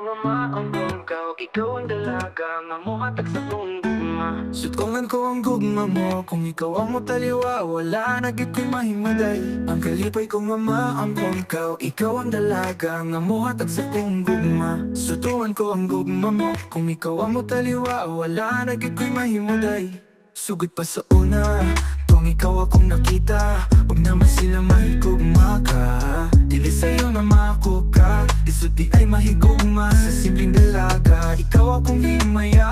ama ang bungkaw, ikaw ang dalaga nga mohatag sa kong gugma. Sutungan ko ang gugma mo, kung ikaw ang motaliwa, wala na gid ko'y mahimaday. Ang kalipay kong ama ang bungkaw, ikaw ang dalaga nga mohatag sa kong gugma. Sutungan ko ang gugma mo, kung ikaw ang motaliwa, wala na gid ko'y mahimaday. Sugod pa sa una, kung ikaw akong nakita, huwag naman sila mahigugma ka. Dili sa'yo na makuka, isod di ay mahigugma. Sa simpleng dalaga, ikaw akong himaya.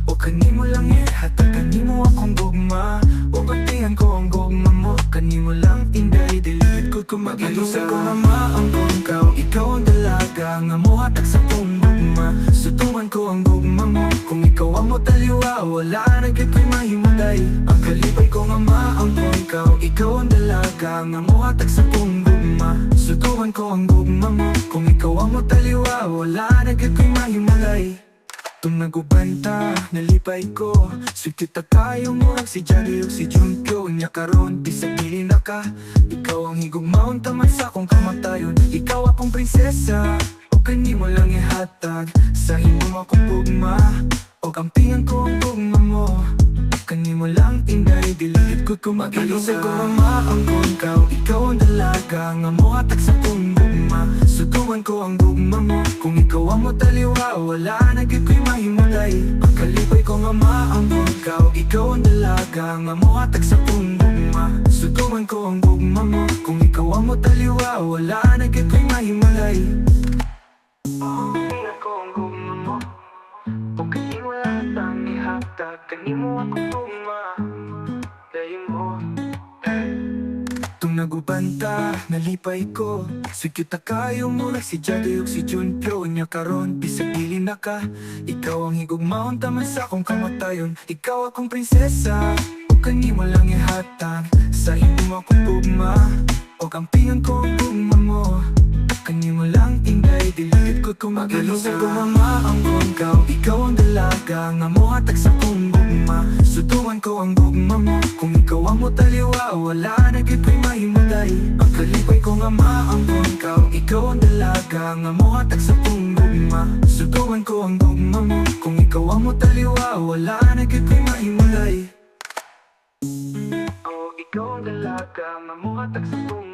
O kanimo lang hatag kanimo akong gugma. O bantihan ko ang gugma mo, kanimo lang inday. Dili ko kumag-ilusa ko ama ang bungkaw, ikaw ang dalaga nga mohatag sa kong gugma. Sutungan ko ang gugma mo, kung ikaw ang motaliwa, wala na gid ko'y mahimaday. Ang kalipay ko ama ang bungkaw, ikaw ang dalaga nga mohatag sa kong gugma. Sutungan ko ang gugma mo, kung ikaw ang motaliwa, wala na gid ko'y mahimalay. Tung nagubanta, nalipay ko, sweet kita kayo mo, si Jari o si Junkyo. Nya karon, bisag dili na ka, ikaw ang higugmaon taman sa akong kamatayon. Ikaw akong prinsesa, o kanimo lang ihatag sa imong akong gugma. O kampingan ko ang gugma mo, kanimo lang inday. Dili ko kumag-ilusa ko ama ang bungkaw, ikaw ang dalaga nga mohatag sa kong gugma. Sutungan ko ang gugma mo, kung ikaw ang motaliwa, wala na gid ko'y mahimalay. Ang kalipay ko ama ang bungkaw, ikaw ang dalaga nga mohatag sa kong gugma. Sutungan ko ang gugma mo, kung ikaw ang motaliwa, wala na gid ko'y mahimalay. Tingnan ko ang gugma mo, o kanimo lang ang ihatag, kanimo akong gugma. Dayo mo, Tung nagubanta, nalipay ko, sweet kita kayo mo, si Jari o si Junkyo. Nya karon, bisag dili na ka, ikaw ang higugmaon taman sa akong kamatayon. Ikaw akong prinsesa, o kanimo lang ihatag sa imong akong gugma. O kampingan ko ang gugma mo, kanimo lang inday. Dili ko kumag-ilusa ko mama ang bungkaw, ikaw ang dalaga nga mohatag sa kong gugma. Sutungan ko ang gugma mo, kung ikaw ang motaliwa, wala na gid ko'y mahimaday. Ang kalipay ko ama ang bungkaw, ikaw ang dalaga nga mohatag sa kong gugma. Sutungan ko ang gugma mo, kung ikaw ang motaliwa, wala na gid ko'y mahimaday. o ikaw ang dalaga nga mohatag sa kong